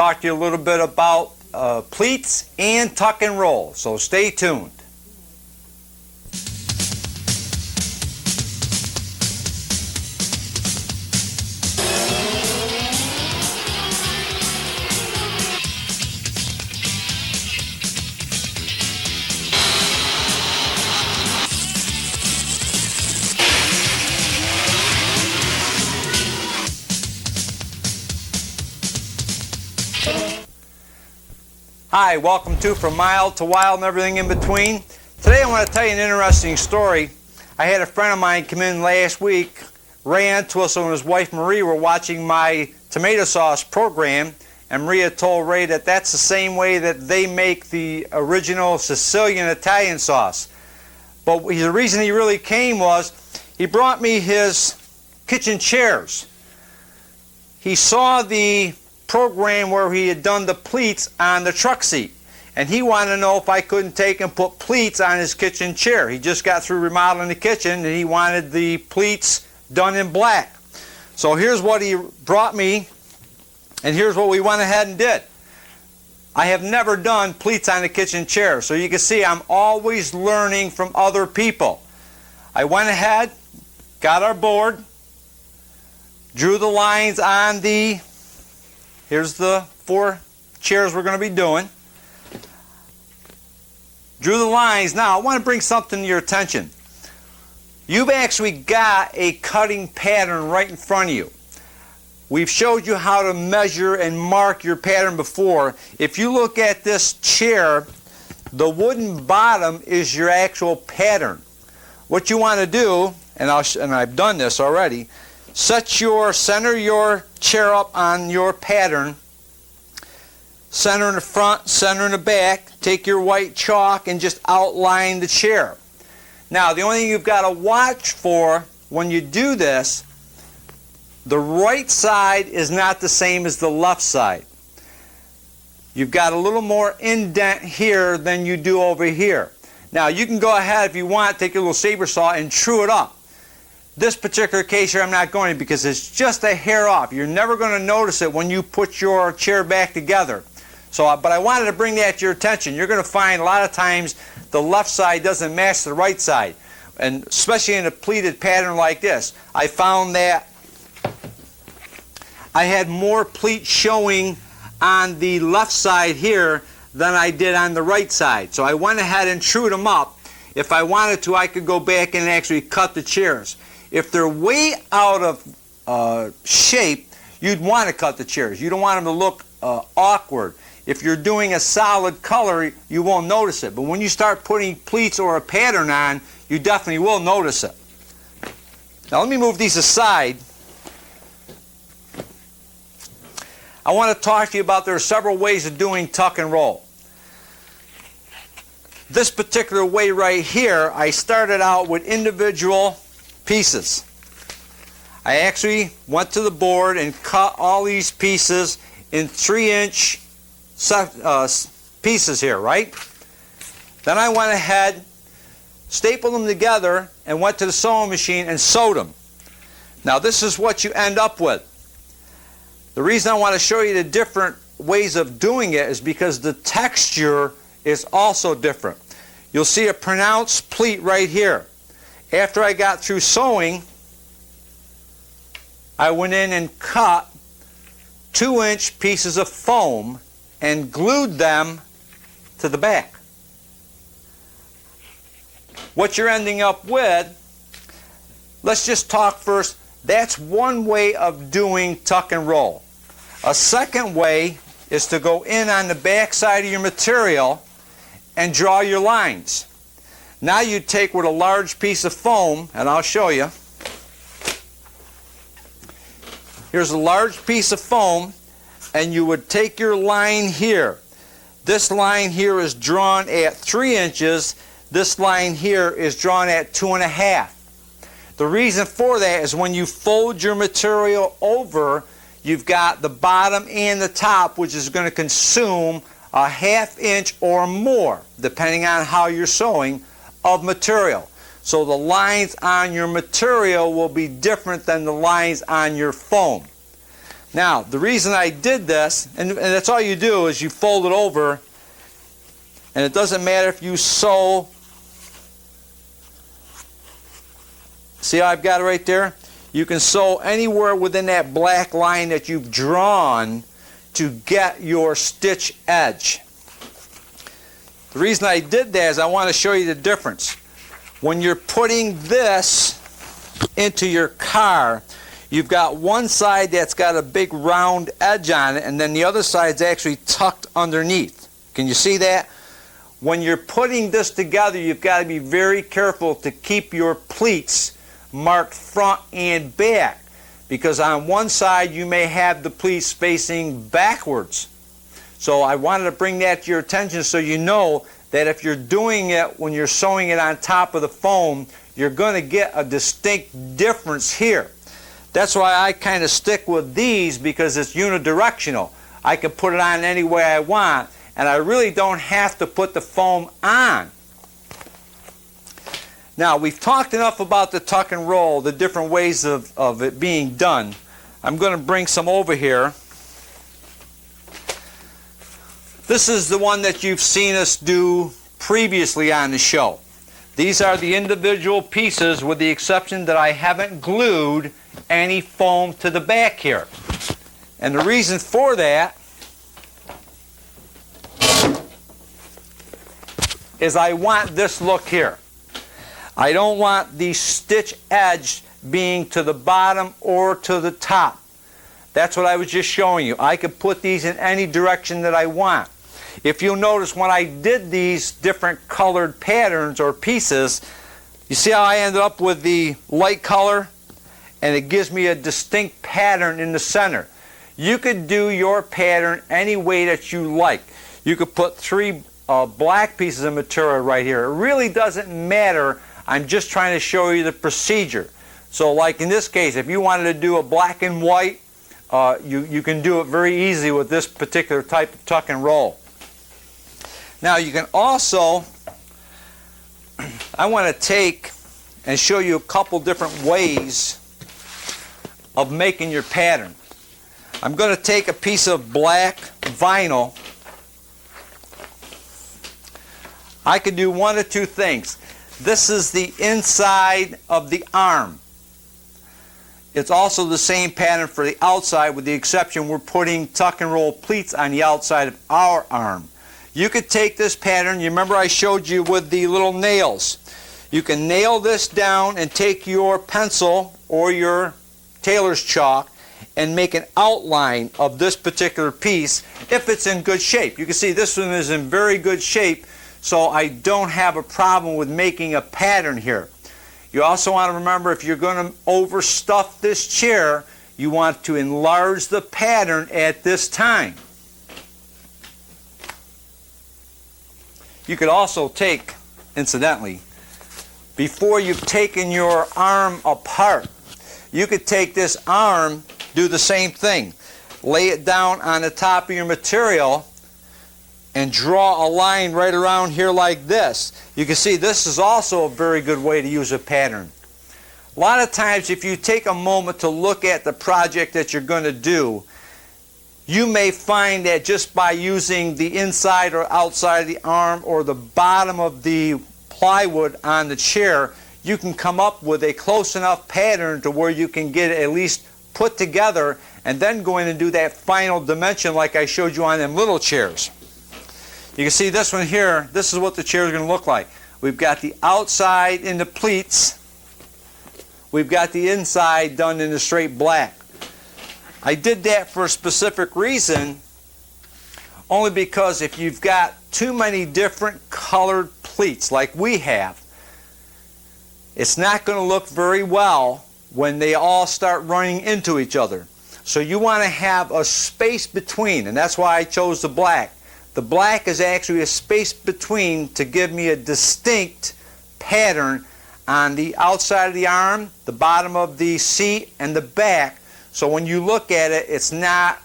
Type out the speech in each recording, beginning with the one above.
Talk to you a little bit about pleats and tuck and roll, so stay tuned. Hi, welcome to From Mild to Wild and everything in between. Today I want to tell you an interesting story. I had a friend of mine come in last week, ran to us and his wife Marie were watching my tomato sauce program, and Maria told Ray that that's the same way that they make the original Sicilian Italian sauce. But the reason he really came was he brought me his kitchen chairs. He saw the program where he had done the pleats on the truck seat, and he wanted to know if I couldn't take and put pleats on his kitchen chair. He just got through remodeling the kitchen and he wanted the pleats done in black. So here's what he brought me, and here's what we went ahead and did. I have never done pleats on the kitchen chair, so you can see I'm always learning from other people. I went ahead, got our board, drew the lines on here's the 4 chairs we're going to be doing. Drew the lines. Now, I want to bring something to your attention. You've actually got a cutting pattern right in front of you. We've showed you how to measure and mark your pattern before. If you look at this chair, the wooden bottom is your actual pattern. What you want to do, and I've done this already, center your chair up on your pattern, center in the front, center in the back, take your white chalk and just outline the chair. Now the only thing you've got to watch for when you do this, the right side is not the same as the left side. You've got a little more indent here than you do over here. Now you can go ahead if you want, take your little saber saw and true it up. This particular case here I'm not going to, because it's just a hair off. You're never going to notice it when you put your chair back together. But I wanted to bring that to your attention. You're going to find a lot of times the left side doesn't match the right side, and especially in a pleated pattern like this. I found that I had more pleat showing on the left side here than I did on the right side. So I went ahead and trued them up. If I wanted to, I could go back and actually cut the chairs. If they're way out of shape, you'd want to cut the chairs. You don't want them to look awkward. If you're doing a solid color, you won't notice it. But when you start putting pleats or a pattern on, you definitely will notice it. Now let me move these aside. I want to talk to you about there are several ways of doing tuck and roll. This particular way right here, I started out with individual pieces. I actually went to the board and cut all these pieces in 3-inch pieces here, right? Then I went ahead, stapled them together, and went to the sewing machine and sewed them. Now this is what you end up with. The reason I want to show you the different ways of doing it is because the texture is also different. You'll see a pronounced pleat right here. After I got through sewing, I went in and cut 2-inch pieces of foam and glued them to the back. What you're ending up with, let's just talk first. That's one way of doing tuck and roll. A second way is to go in on the back side of your material and draw your lines. Now you take with a large piece of foam, and I'll show you. Here's a large piece of foam, and you would take your line here. This line here is drawn at 3 inches. This line here is drawn at 2.5. The reason for that is when you fold your material over, you've got the bottom and the top, which is going to consume a 1/2 inch or more, depending on how you're sewing, of material. So the lines on your material will be different than the lines on your foam. Now, the reason I did this, and that's all you do, is you fold it over, and it doesn't matter if you sew. See how I've got it right there? You can sew anywhere within that black line that you've drawn to get your stitch edge. The reason I did that is I want to show you the difference. When you're putting this into your car, you've got one side that's got a big round edge on it, and then the other side's actually tucked underneath. Can you see that? When you're putting this together, you've got to be very careful to keep your pleats marked front and back, because on one side you may have the pleats facing backwards. So I wanted to bring that to your attention so you know that if you're doing it when you're sewing it on top of the foam, you're going to get a distinct difference here. That's why I kind of stick with these, because it's unidirectional. I can put it on any way I want, and I really don't have to put the foam on. Now, we've talked enough about the tuck and roll, the different ways of it being done. I'm going to bring some over here. This is the one that you've seen us do previously on the show. These are the individual pieces, with the exception that I haven't glued any foam to the back here. And the reason for that is I want this look here. I don't want the stitch edge being to the bottom or to the top. That's what I was just showing you. I could put these in any direction that I want. If you'll notice, when I did these different colored patterns or pieces, you see how I ended up with the light color? And it gives me a distinct pattern in the center. You could do your pattern any way that you like. You could put three black pieces of material right here. It really doesn't matter. I'm just trying to show you the procedure. So like in this case, if you wanted to do a black and white, you can do it very easy with this particular type of tuck and roll. Now you can also, I want to take and show you a couple different ways of making your pattern. I'm going to take a piece of black vinyl. I could do one of two things. This is the inside of the arm. It's also the same pattern for the outside, with the exception we're putting tuck and roll pleats on the outside of our arm. You could take this pattern, you remember I showed you with the little nails. You can nail this down and take your pencil or your tailor's chalk and make an outline of this particular piece if it's in good shape. You can see this one is in very good shape, so I don't have a problem with making a pattern here. You also want to remember, if you're going to overstuff this chair, you want to enlarge the pattern at this time. You could also take, incidentally, before you've taken your arm apart, you could take this arm, do the same thing. Lay it down on the top of your material and draw a line right around here like this. You can see this is also a very good way to use a pattern. A lot of times, if you take a moment to look at the project that you're going to do, you may find that just by using the inside or outside of the arm or the bottom of the plywood on the chair, you can come up with a close enough pattern to where you can get it at least put together, and then go in and do that final dimension like I showed you on them little chairs. You can see this one here. This is what the chair is going to look like. We've got the outside in the pleats. We've got the inside done in the straight black. I did that for a specific reason, only because if you've got too many different colored pleats like we have, it's not going to look very well when they all start running into each other. So you want to have a space between, and that's why I chose the black. The black is actually a space between to give me a distinct pattern on the outside of the arm, the bottom of the seat, and the back. So when you look at it, it's not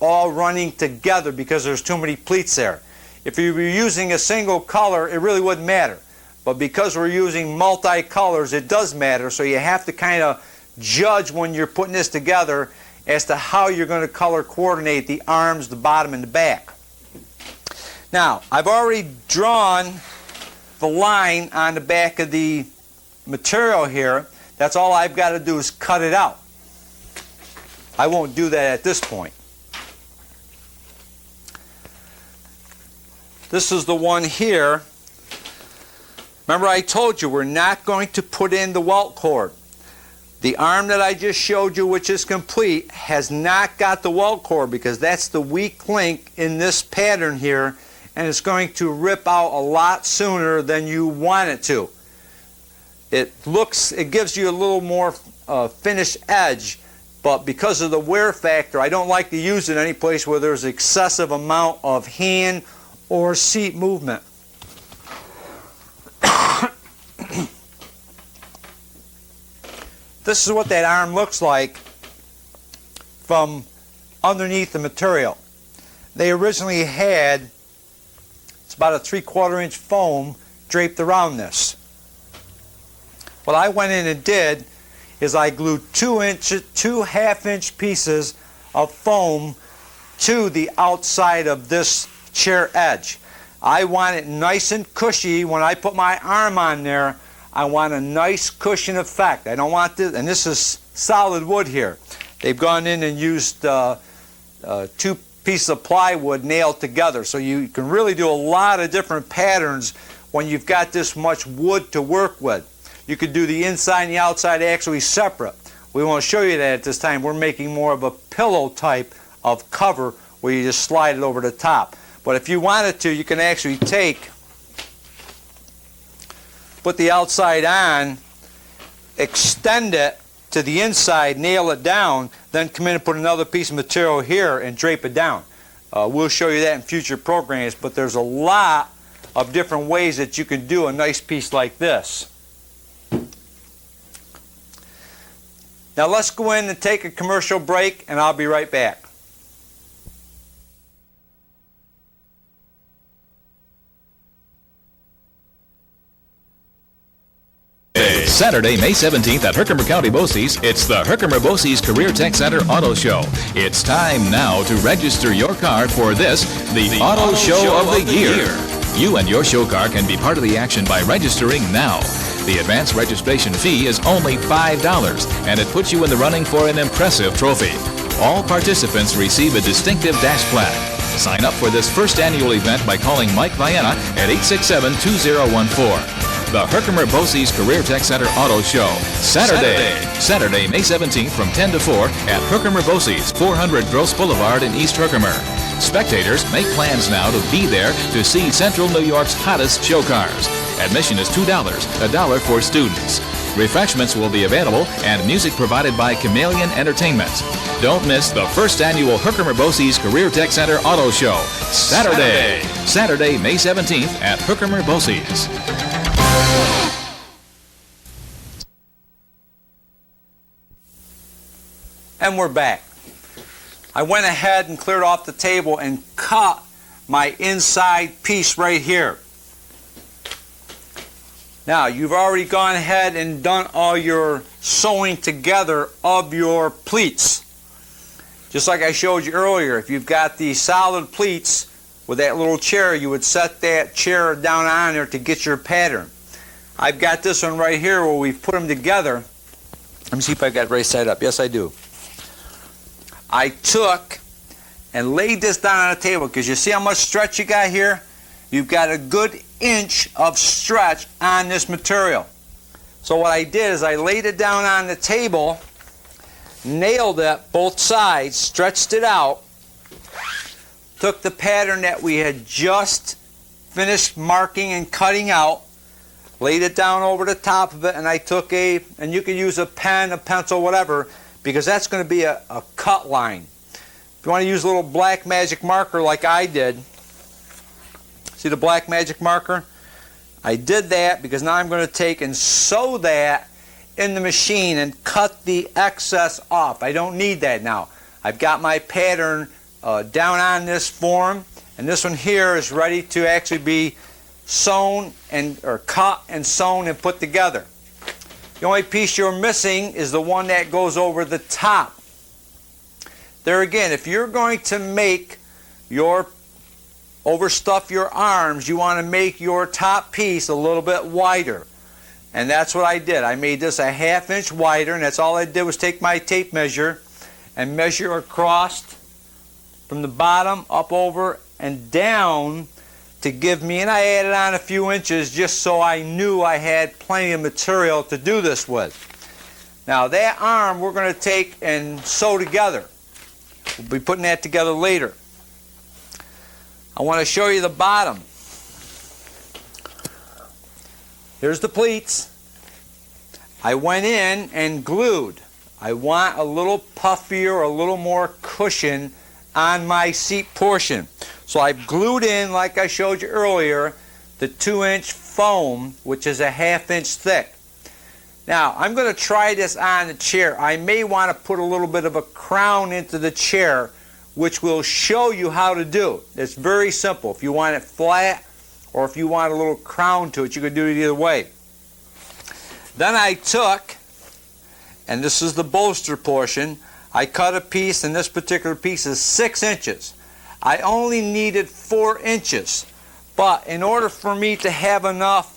all running together because there's too many pleats there. If you were using a single color, it really wouldn't matter. But because we're using multi-colors, it does matter. So you have to kind of judge when you're putting this together as to how you're going to color coordinate the arms, the bottom, and the back. Now, I've already drawn the line on the back of the material here. That's all I've got to do is cut it out. I won't do that at this point. This is the one here. Remember, I told you we're not going to put in the welt cord. The arm that I just showed you, which is complete, has not got the welt cord because that's the weak link in this pattern here, and it's going to rip out a lot sooner than you want it to. It gives you a little more finished edge, but because of the wear factor, I don't like to use it any place where there's excessive amount of hand or seat movement. This is what that arm looks like from underneath the material. They originally had, it's about a 3/4 inch foam draped around this. What I went in and did is I glued 2 half-inch pieces of foam to the outside of this chair edge. I want it nice and cushy. When I put my arm on there, I want a nice cushion effect. I don't want this, and this is solid wood here. They've gone in and used 2 pieces of plywood nailed together, so you can really do a lot of different patterns when you've got this much wood to work with. You could do the inside and the outside actually separate. We won't show you that at this time. We're making more of a pillow type of cover where you just slide it over the top. But if you wanted to, you can actually put the outside on, extend it to the inside, nail it down, then come in and put another piece of material here and drape it down. We'll show you that in future programs, but there's a lot of different ways that you can do a nice piece like this. Now let's go in and take a commercial break, and I'll be right back. Saturday, May 17th at Herkimer County BOCES, it's the Herkimer BOCES Career Tech Center Auto Show. It's time now to register your car for this, the Auto Show of the Year. You and your show car can be part of the action by registering now. The advance registration fee is only $5, and it puts you in the running for an impressive trophy. All participants receive a distinctive dash plaque. Sign up for this first annual event by calling Mike Vienna at 867-2014. The Herkimer BOCES Career Tech Center Auto Show, Saturday, May 17th from 10 to 4 at Herkimer BOCES, 400 Gross Boulevard in East Herkimer. Spectators, make plans now to be there to see Central New York's hottest show cars. Admission is $2, $1 for students. Refreshments will be available and music provided by Chameleon Entertainment. Don't miss the first annual Herkimer BOCES Career Tech Center Auto Show, Saturday, May 17th at Herkimer BOCES. And we're back. I went ahead and cleared off the table and cut my inside piece right here. Now, you've already gone ahead and done all your sewing together of your pleats. Just like I showed you earlier, if you've got the solid pleats with that little chair, you would set that chair down on there to get your pattern. I've got this one right here where we've put them together. Let me see if I got it right side up. Yes, I do. I took and laid this down on the table because you see how much stretch you got here? You've got a good inch of stretch on this material. So what I did is I laid it down on the table, nailed it both sides, stretched it out, took the pattern that we had just finished marking and cutting out, laid it down over the top of it, and I took and you can use a pen, a pencil, whatever, because that's going to be a cut line. If you want to use a little black magic marker like I did, see the black magic marker? I did that because now I'm going to take and sew that in the machine and cut the excess off. I don't need that now. I've got my pattern down on this form, and this one here is ready to actually be sewn or cut and sewn and put together. The only piece you're missing is the one that goes over the top. there again, if you're going to make your overstuff your arms, you want to make your top piece a little bit wider. And that's what I did. I made this a 1/2 inch wider, and that's all I did was take my tape measure and measure across from the bottom up over and down to give me, and I added on a few inches just so I knew I had plenty of material to do this with. Now that arm we're going to take and sew together. We'll be putting that together later. I want to show you the bottom. Here's the pleats. I went in and glued. I want a little puffier or a little more cushion on my seat portion. So I've glued in, like I showed you earlier, the 2-inch foam, which is a 1/2 inch thick. Now, I'm going to try this on the chair. I may want to put a little bit of a crown into the chair, which will show you how to do. It's very simple. If you want it flat or if you want a little crown to it, you can do it either way. Then I took, and this is the bolster portion, I cut a piece, and this particular piece is 6 inches. I only needed 4 inches, but in order for me to have enough,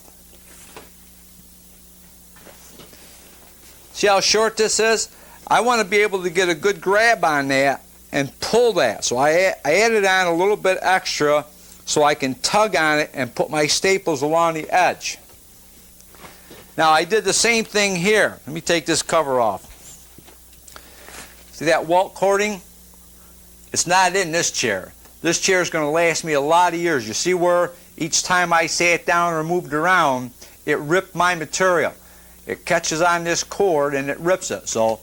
see how short this is? I want to be able to get a good grab on that and pull that. So I added on a little bit extra so I can tug on it and put my staples along the edge. Now I did the same thing here. Let me take this cover off. See that welt cording? It's not in this chair. This chair is going to last me a lot of years. You see where each time I sat down or moved around, it ripped my material. It catches on this cord and it rips it. So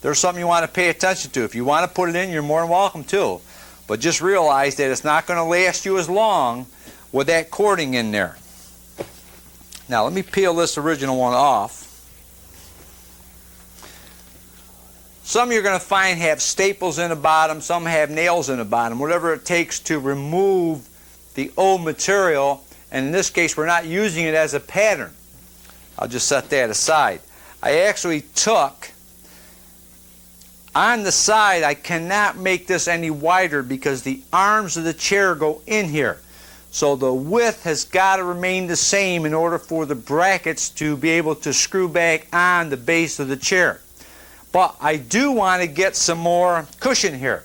there's something you want to pay attention to. If you want to put it in, you're more than welcome to. But just realize that it's not going to last you as long with that cording in there. Now let me peel this original one off. Some you're going to find have staples in the bottom, some have nails in the bottom, whatever it takes to remove the old material, and in this case we're not using it as a pattern. I'll just set that aside. I actually took, on the side I cannot make this any wider because the arms of the chair go in here. So the width has got to remain the same in order for the brackets to be able to screw back on the base of the chair. But I do want to get some more cushion here.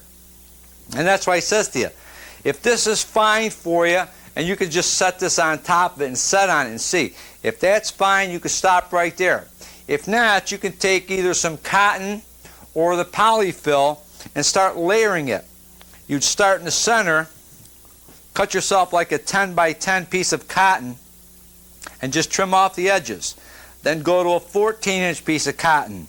And that's why it says to you, if this is fine for you, and you can just set this on top of it and set on it and see. If that's fine, you can stop right there. If not, you can take either some cotton or the polyfill and start layering it. You'd start in the center, cut yourself like a 10 by 10 piece of cotton and just trim off the edges. Then go to a 14-inch piece of cotton.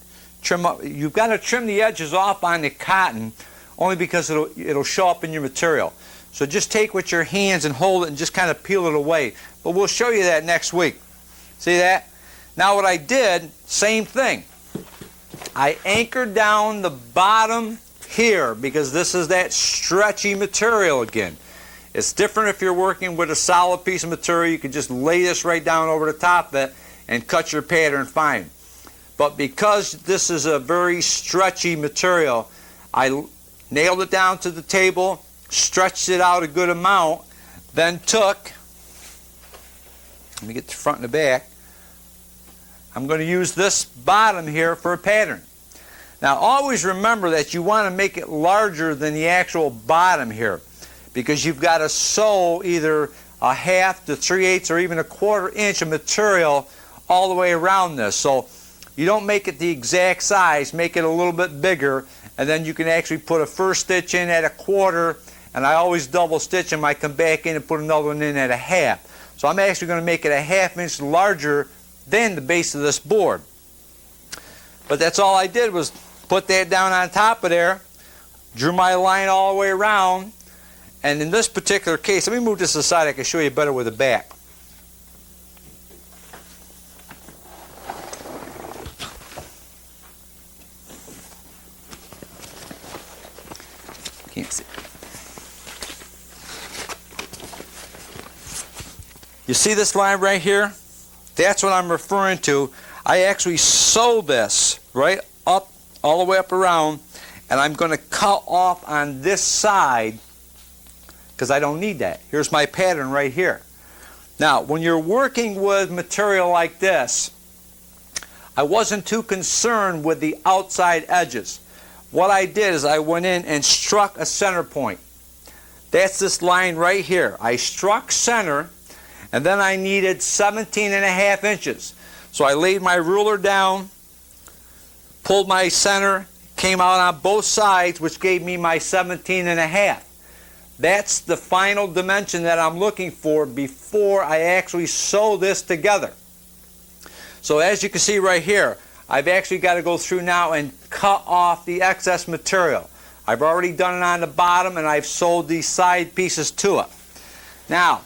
You've got to trim the edges off on the cotton only because it'll show up in your material. So just take with your hands and hold it and just kind of peel it away. But we'll show you that next week. See that? Now what I did, same thing. I anchored down the bottom here because this is that stretchy material again. It's different if you're working with a solid piece of material. You can just lay this right down over the top of it and cut your pattern fine. But because this is a very stretchy material, I nailed it down to the table, stretched it out a good amount, then took, let me get the front and the back, I'm going to use this bottom here for a pattern. Now always remember that you want to make it larger than the actual bottom here because you've got to sew either a 1/2 to 3/8 or even a 1/4 inch of material all the way around this. So you don't make it the exact size, make it a little bit bigger, and then you can actually put a first stitch in at a 1/4, and I always double stitch them. I come back in and put another one in at a 1/2. So I'm actually going to make it a 1/2 inch larger than the base of this board. But that's all I did was put that down on top of there, drew my line all the way around, and in this particular case, let me move this aside, I can show you better with the back. Can't see. You see this line right here? That's what I'm referring to. I actually sewed this right up, all the way up around, and I'm going to cut off on this side because I don't need that. Here's my pattern right here. Now, when you're working with material like this, I wasn't too concerned with the outside edges. What I did is I went in and struck a center point. That's this line right here. I struck center, and then I needed 17.5 inches. So I laid my ruler down, pulled my center, came out on both sides, which gave me my 17.5. That's the final dimension that I'm looking for before I actually sew this together. So as you can see right here, I've actually got to go through now and cut off the excess material. I've already done it on the bottom, and I've sewed these side pieces to it. Now,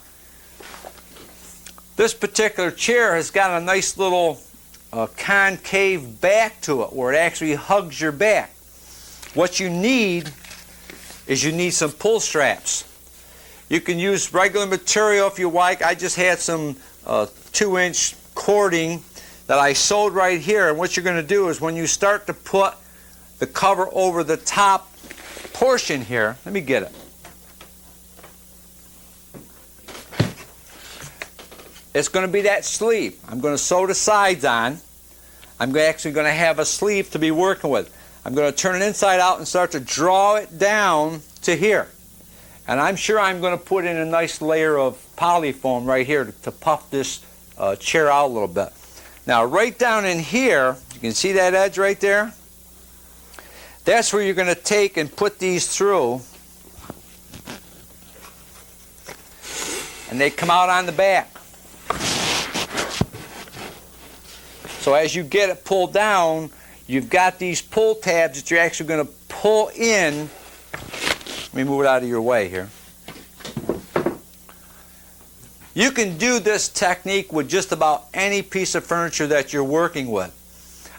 this particular chair has got a nice little concave back to it where it actually hugs your back. What you need is you need some pull straps. You can use regular material if you like. I just had some 2-inch cording that I sewed right here, and what you're going to do is when you start to put the cover over the top portion here, let me get it. It's going to be that sleeve. I'm going to sew the sides on. I'm actually going to have a sleeve to be working with. I'm going to turn it inside out and start to draw it down to here. And I'm sure I'm going to put in a nice layer of polyfoam right here to puff this chair out a little bit. Now right down in here, you can see that edge right there? That's where you're going to take and put these through. And they come out on the back. So as you get it pulled down, you've got these pull tabs that you're actually going to pull in. Let me move it out of your way here. You can do this technique with just about any piece of furniture that you're working with.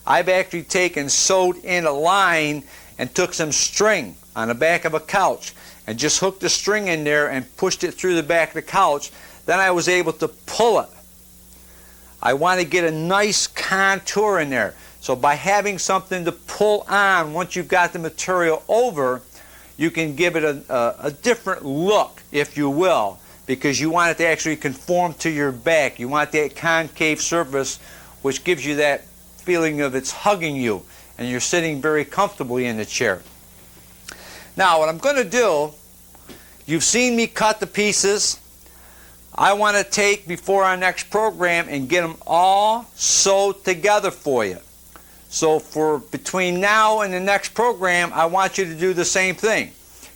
I've actually taken, sewed in a line and took some string on the back of a couch and just hooked the string in there and pushed it through the back of the couch. Then I was able to pull it. I want to get a nice contour in there. So by having something to pull on once you've got the material over, you can give it a different look, if you will, because you want it to actually conform to your back. You want that concave surface, which gives you that feeling of it's hugging you and you're sitting very comfortably in the chair. Now what I'm going to do, you've seen me cut the pieces. I want to take before our next program and get them all sewed together for you. So for between now and the next program, I want you to do the same thing.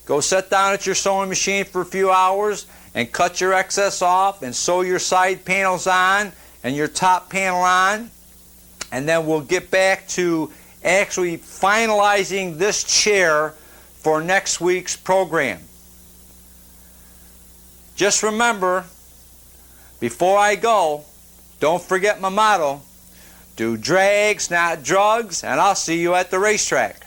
Go sit down at your sewing machine for a few hours and cut your excess off and sew your side panels on and your top panel on. And then we'll get back to actually finalizing this chair for next week's program. Just remember, before I go, don't forget my motto. Do drags, not drugs, and I'll see you at the racetrack.